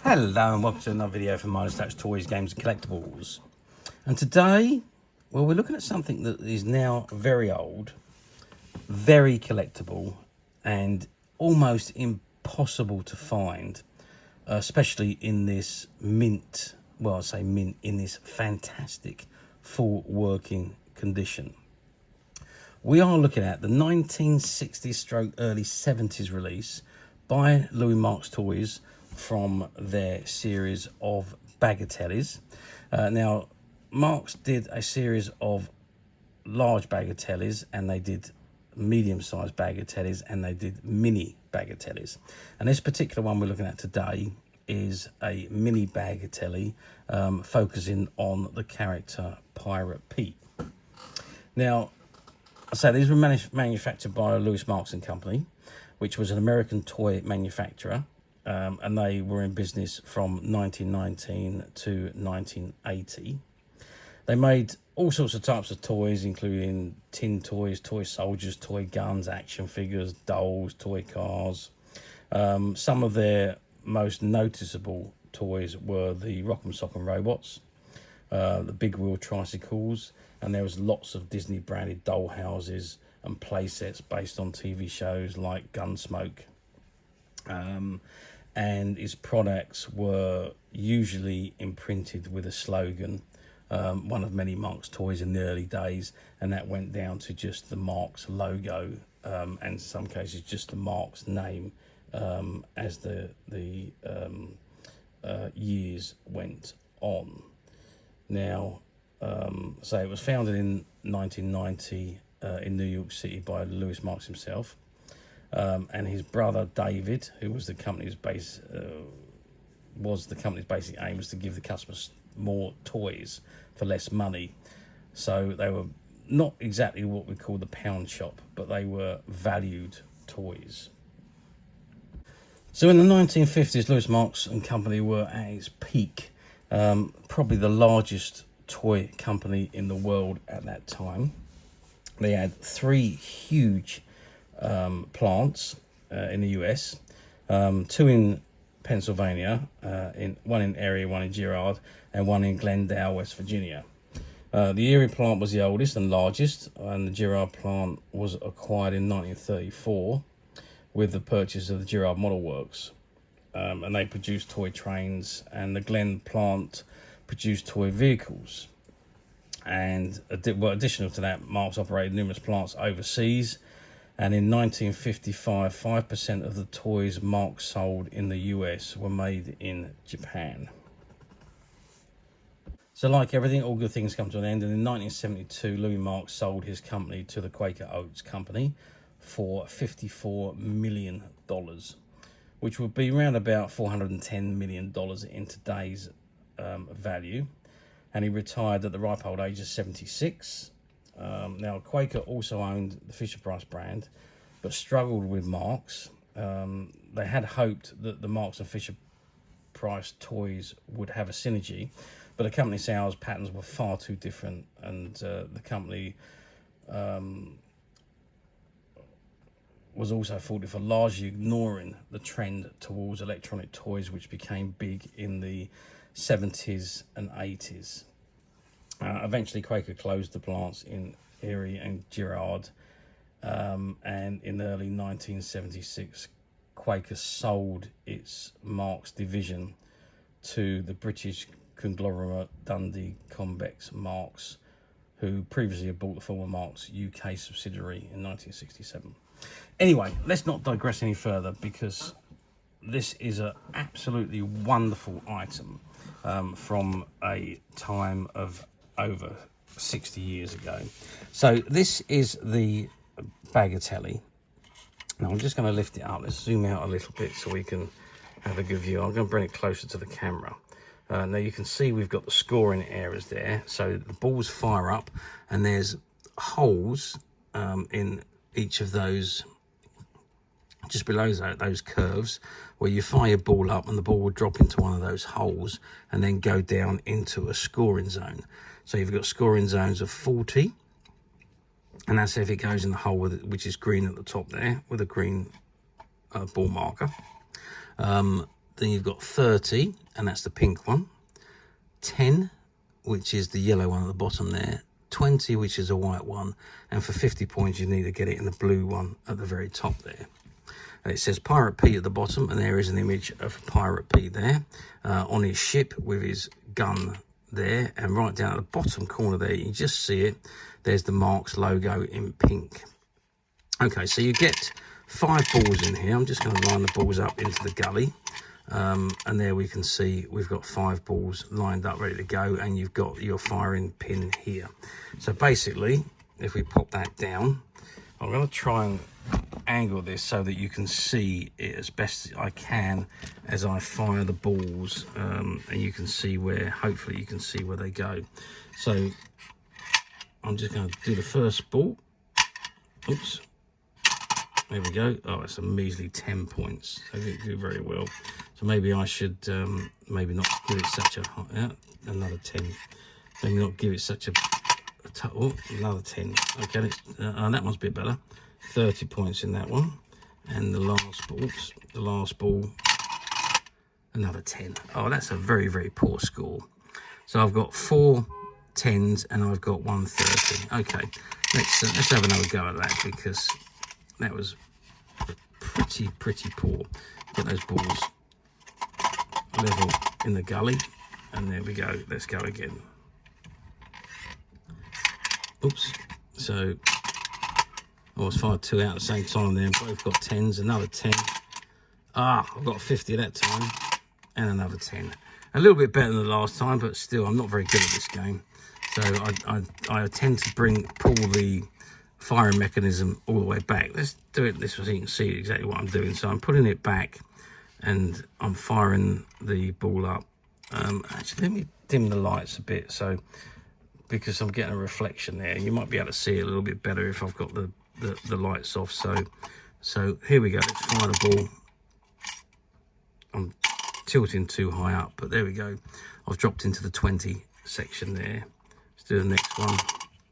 Hello and welcome to another video from Minus Touch Toys, Games and Collectibles. And today, well, we're looking at something that is now very old, very collectible, and almost impossible to find, especially in this mint, well, I say mint, in this fantastic full working condition. We are looking at the 1960s / early 70s release by Louis Marx Toys from their series of Bagatelles. Now, Marx did a series of large Bagatelles, and they did medium-sized Bagatelles, and they did mini Bagatelles. And this particular one we're looking at today is a mini Bagatelle, focusing on the character Pirate Pete. Now, so these were manufactured by Louis Marx and Company, which was an American toy manufacturer, and they were in business from 1919 to 1980. They made all sorts of types of toys, including tin toys, toy soldiers, toy guns, action figures, dolls, toy cars. Some of their most noticeable toys were the Rock'em Sock'em robots, the big wheel tricycles, and there was lots of Disney branded doll houses and play sets based on TV shows like Gunsmoke. And his products were usually imprinted with a slogan, one of many Marx toys in the early days, and that went down to just the Marx logo, and in some cases just the Marx name, as the years went on. Now, so it was founded in 1990 in New York City by Louis Marx himself, and his brother David, who was the company's basic aim, was to give the customers more toys for less money. So they were not exactly what we call the pound shop, but they were valued toys. So in the 1950s, Louis Marx and Company were at its peak, probably the largest toy company in the world at that time. They had 3 huge plants in the US, 2 in Pennsylvania, one in Erie, one in Girard, and one in Glendale, West Virginia. The Erie plant was the oldest and largest, and the Girard plant was acquired in 1934 with the purchase of the Girard Model Works, and they produced toy trains, and the Glen plant produced toy vehicles. And additional to that, Marx operated numerous plants overseas, and in 1955, 5% of the toys Marx sold in the US were made in Japan. So like everything, all good things come to an end, and in 1972, Louis Marx sold his company to the Quaker Oats Company for $54 million, which would be around about $410 million in today's value. And he retired at the ripe old age of 76. Now, Quaker also owned the Fisher-Price brand, but struggled with Marx. They had hoped that the Marx and Fisher-Price toys would have a synergy, but the company sales patterns were far too different, and the company was also faulted for largely ignoring the trend towards electronic toys, which became big in the 70s and 80s. Eventually, Quaker closed the plants in Erie and Girard, and in early 1976, Quaker sold its Marx division to the British conglomerate Dundee Convex Marx, who previously had bought the former Marx UK subsidiary in 1967. Anyway, let's not digress any further, because this is an absolutely wonderful item from a time of over 60 years ago. So this is the Bagatelle. Now I'm just going to lift it up. Let's zoom out a little bit so we can have a good view. I'm going to bring it closer to the camera. Now you can see we've got the scoring areas there. So the balls fire up, and there's holes in each of those, just below those curves, where you fire your ball up and the ball will drop into one of those holes and then go down into a scoring zone. So you've got scoring zones of 40, and that's if it goes in the hole which is green at the top there with a green ball marker. Then you've got 30, and that's the pink one. 10, which is the yellow one at the bottom there. 20, which is a white one. And for 50 points, you need to get it in the blue one at the very top there. And it says Pirate Pete at the bottom, and there is an image of Pirate Pete there on his ship with his gun there. And right down at the bottom corner there, you can just see it. There's the Marx logo in pink. Okay, so you get 5 balls in here. I'm just going to line the balls up into the gully. And there we can see we've got 5 balls lined up ready to go, and you've got your firing pin here. So basically, if we pop that down, I'm going to try and angle this so that you can see it as best I can as I fire the balls, and you can see where, hopefully you can see where they go. So I'm just going to do the first ball. Oops. There we go. Oh, it's a measly 10 points. I didn't do very well. So maybe I should maybe not give it such a another 10. Maybe not give it such a oh, another 10. Okay, that one's a bit better. 30 points in that one. And the last ball, another 10. Oh, that's a very, very poor score. So I've got 4 10s and I've got 1 30. Okay, let's have another go at that, because that was pretty poor. Get those balls level in the gully, and there we go. Let's go again. Oops. So I was fired 2 out at the same time there. Both got 10s. Another 10. Ah, I've got 50 that time, and another 10. A little bit better than the last time, but still, I'm not very good at this game. So I tend to pull the firing mechanism all the way back. Let's do it this way so you can see exactly what I'm doing. So I'm putting it back and I'm firing the ball up. Actually, let me dim the lights a bit, so because I'm getting a reflection there. You might be able to see it a little bit better if I've got the lights off. So here we go. Let's fire the ball. I'm tilting too high up, but there we go. I've dropped into the 20 section there. Let's do the next one,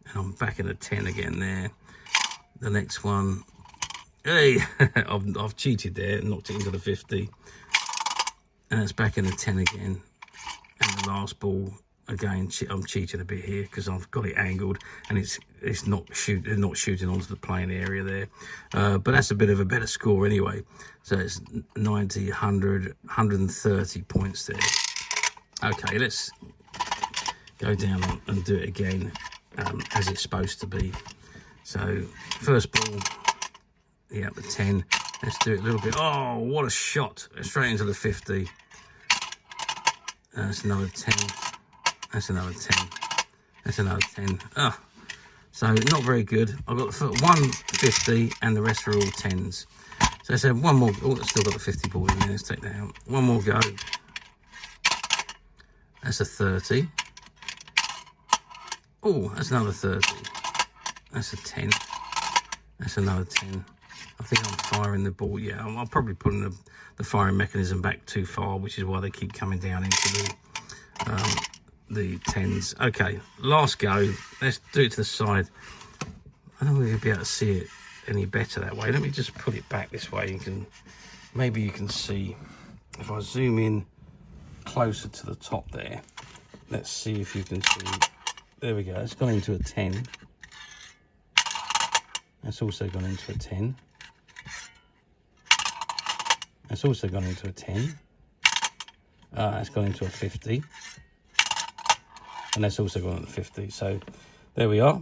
and I'm back in the 10 again there. The next one, hey, I've cheated there and knocked it into the 50, and it's back in the 10 again. And the last ball again, I'm cheating a bit here because I've got it angled and it's not shooting onto the playing area there. But that's a bit of a better score anyway. So it's 90, 100, 130 points there. Okay, let's go down and do it again as it's supposed to be. So first ball, yeah, the 10. Let's do it a little bit. Oh, what a shot! Straight into the 50. That's another 10. That's another 10. That's another 10. Oh, so not very good. I've got 150 and the rest are all 10s. So let's have one more. Oh, I've still got the 50 ball in there. Let's take that out. One more go. That's a 30. Oh, that's another 30. That's a 10. That's another 10. I think I'm firing the ball. Yeah, I'm probably putting the firing mechanism back too far, which is why they keep coming down into the 10s. Okay, last go. Let's do it to the side. I don't know if you'll be able to see it any better that way. Let me just put it back this way. Maybe you can see if I zoom in closer to the top there. Let's see if you can see. There we go. It's gone into a 10. That's also gone into a 10. That's also gone into a 10. That's gone into a 50. And that's also gone into 50. So there we are.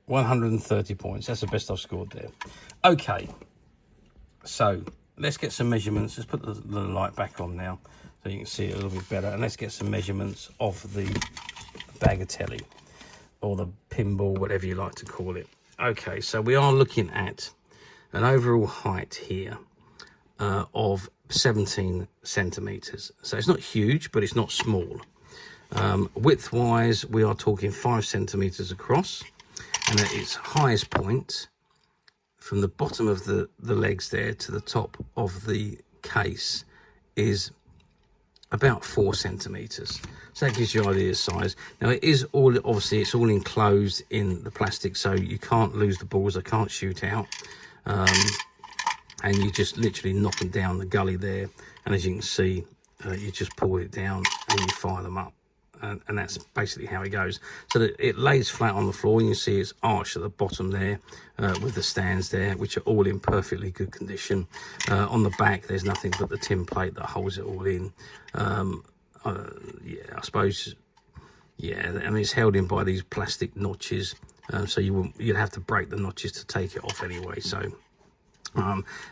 130 points. That's the best I've scored there. Okay. So let's get some measurements. Let's put the light back on now so you can see it a little bit better. And let's get some measurements of the Bagatelle, or the pinball, whatever you like to call it. Okay, so we are looking at an overall height here of 17 centimeters. So it's not huge, but it's not small. Width-wise, we are talking 5 centimeters across, and at its highest point, from the bottom of the legs there to the top of the case, is about 4 centimeters. So that gives you an idea of size. Now it is all, obviously it's all enclosed in the plastic, so you can't lose the balls, they can't shoot out. And you just literally knock them down the gully there. And as you can see, you just pull it down and you fire them up. And that's basically how it goes. So that it lays flat on the floor, and you see it's arched at the bottom there with the stands there, which are all in perfectly good condition. On the back, there's nothing but the tin plate that holds it all in. Yeah, I suppose, yeah, I mean, it's held in by these plastic notches, so you'd have to break the notches to take it off anyway. So,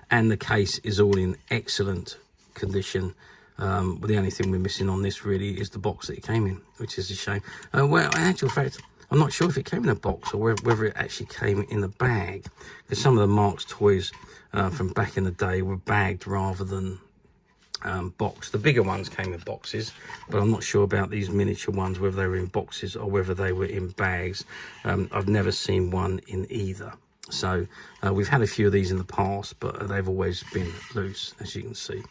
and the case is all in excellent condition. But the only thing we're missing on this really is the box that it came in, which is a shame. Well, in actual fact, I'm not sure if it came in a box or whether it actually came in a bag, because some of the Marx toys from back in the day were bagged rather than boxed. The bigger ones came in boxes, but I'm not sure about these miniature ones, whether they were in boxes or whether they were in bags. I've never seen one in either. So we've had a few of these in the past, but they've always been loose, as you can see.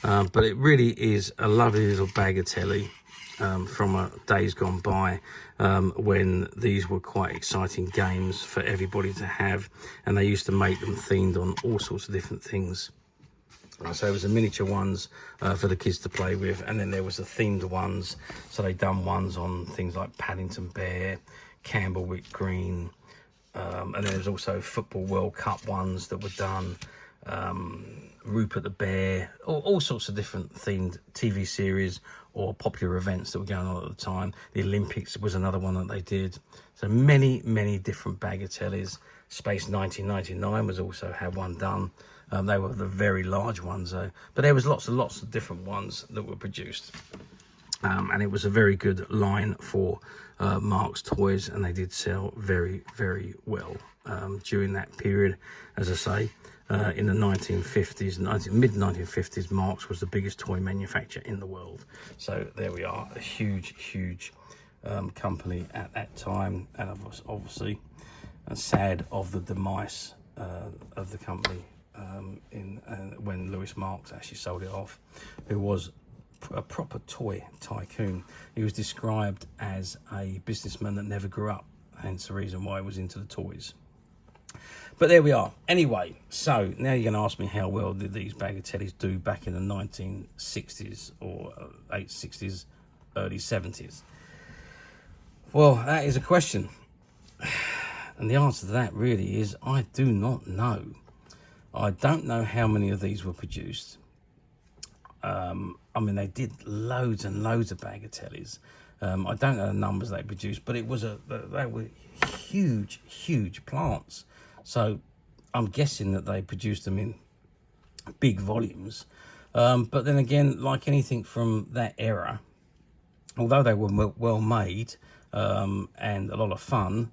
But it really is a lovely little Bagatelle from days gone by, when these were quite exciting games for everybody to have, and they used to make them themed on all sorts of different things. So there was the miniature ones for the kids to play with, and then there was the themed ones. So they done ones on things like Paddington Bear, Camberwick Green, and then there was also Football World Cup ones that were done. Rupert the Bear, all sorts of different themed TV series or popular events that were going on at the time. The Olympics was another one that they did. So many different Bagatelles. Space 1999 was also had one done. They were the very large ones though, but there was lots of different ones that were produced. And it was a very good line for Marx toys, and they did sell very well during that period. As I say, in the 1950s, mid-1950s, Marx was the biggest toy manufacturer in the world. So there we are, a huge company at that time, and obviously sad of the demise of the company when Louis Marx actually sold it off, who was a proper toy tycoon. He was described as a businessman that never grew up, hence the reason why he was into the toys. But there we are. Anyway, so now you're going to ask me how well did these Bagatelles do back in the 1960s or late 60s, early 70s? Well, that is a question. And the answer to that really is I do not know. I don't know how many of these were produced. I mean, they did loads and loads of Bagatelles. I don't know the numbers they produced, but they were huge plants. So I'm guessing that they produced them in big volumes. But then again, like anything from that era, although they were well made and a lot of fun,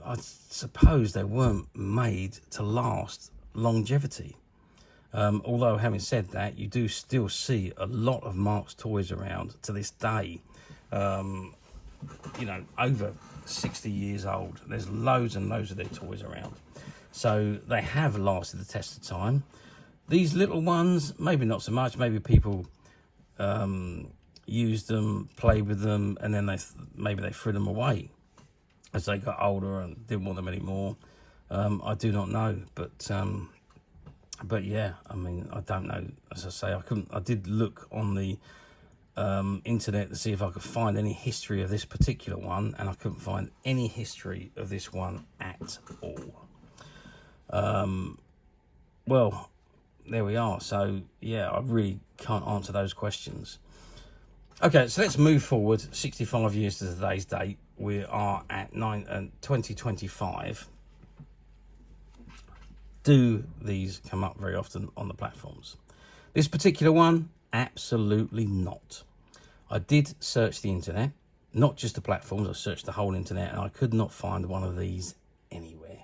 I suppose they weren't made to last longevity. Although having said that, you do still see a lot of Marx toys around to this day. You know, over 60 years old. There's loads and loads of their toys around. So they have lasted the test of time. These little ones, maybe not so much. Maybe people used them, played with them, and then maybe they threw them away as they got older and didn't want them anymore. I do not know, but yeah, I mean, I don't know. As I say, I did look on the internet to see if I could find any history of this particular one, and I couldn't find any history of this one at all. Well, there we are. So yeah, I really can't answer those questions. Okay, so let's move forward 65 years to today's date. We are at 2025. Do these come up very often on the platforms? This particular one, absolutely not. I did search the internet, not just the platforms, I searched the whole internet, and I could not find one of these anywhere.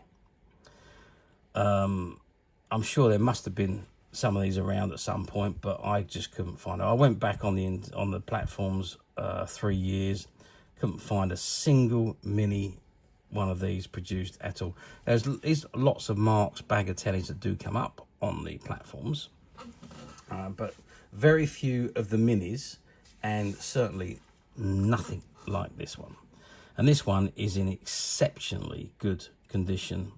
I'm sure there must have been some of these around at some point, but I just couldn't find it. I went back on the platforms 3 years, couldn't find a single mini one of these produced at all. There's lots of Marx Bagatelles that do come up on the platforms, but very few of the minis, and certainly nothing like this one. And this one is in exceptionally good condition,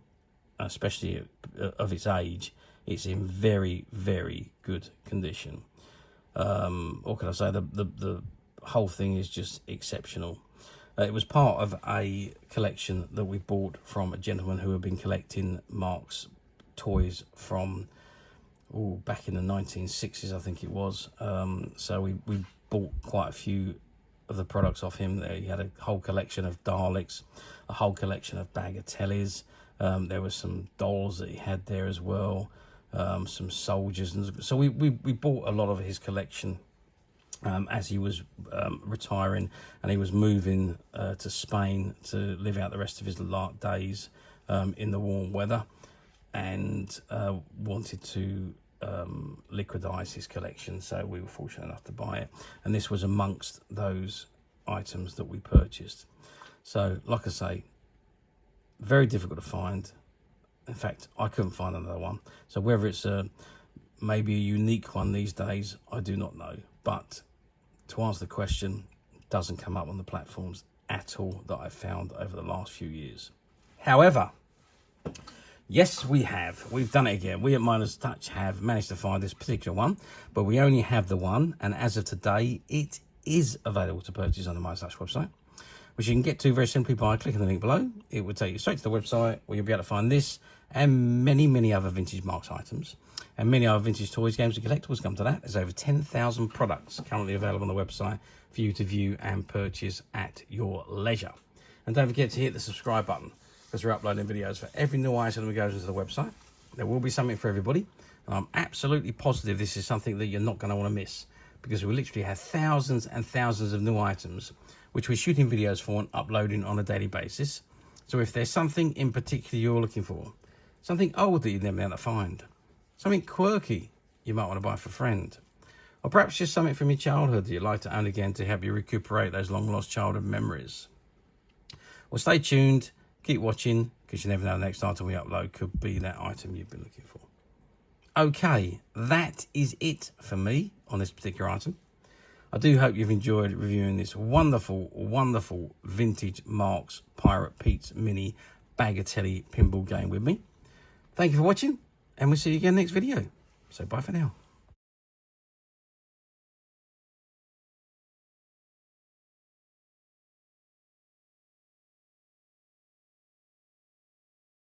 especially of its age. It's in very good condition. what can I say? The whole thing is just exceptional. It was part of a collection that we bought from a gentleman who had been collecting Marx toys from back in the 1960s, I think it was. So we bought quite a few of the products off him. He had a whole collection of Daleks, a whole collection of Bagatelles. There were some dolls that he had there as well, some soldiers. And so we bought a lot of his collection as he was retiring, and he was moving to Spain to live out the rest of his days in the warm weather, and wanted to liquidize his collection. So we were fortunate enough to buy it, and this was amongst those items that we purchased. So like I say, very difficult to find. In fact, I couldn't find another one. So whether it's maybe a unique one these days, I do not know. But to answer the question, it doesn't come up on the platforms at all that I've found over the last few years. However, yes, we have. We've done it again. We at Midas Touch have managed to find this particular one, but we only have the one. And as of today, it is available to purchase on the Midas Touch website, which you can get to very simply by clicking the link below. It will take you straight to the website where you'll be able to find this and many, many other vintage Marx items. And many other vintage toys, games and collectibles come to that. There's over 10,000 products currently available on the website for you to view and purchase at your leisure. And don't forget to hit the subscribe button, because we're uploading videos for every new item that goes into the website. There will be something for everybody. And I'm absolutely positive this is something that you're not going to want to miss, because we literally have thousands and thousands of new items, which we're shooting videos for and uploading on a daily basis. So if there's something in particular you're looking for, something old that you've never been able to find, something quirky you might want to buy for a friend, or perhaps just something from your childhood that you'd like to own again to help you recuperate those long lost childhood memories, well, stay tuned, keep watching, because you never know, the next item we upload could be that item you've been looking for. Okay, that is it for me on this particular item. I do hope you've enjoyed reviewing this wonderful, wonderful vintage Marx Pirate Pete's Mini Bagatelle pinball game with me. Thank you for watching, and we'll see you again next video. So bye for now.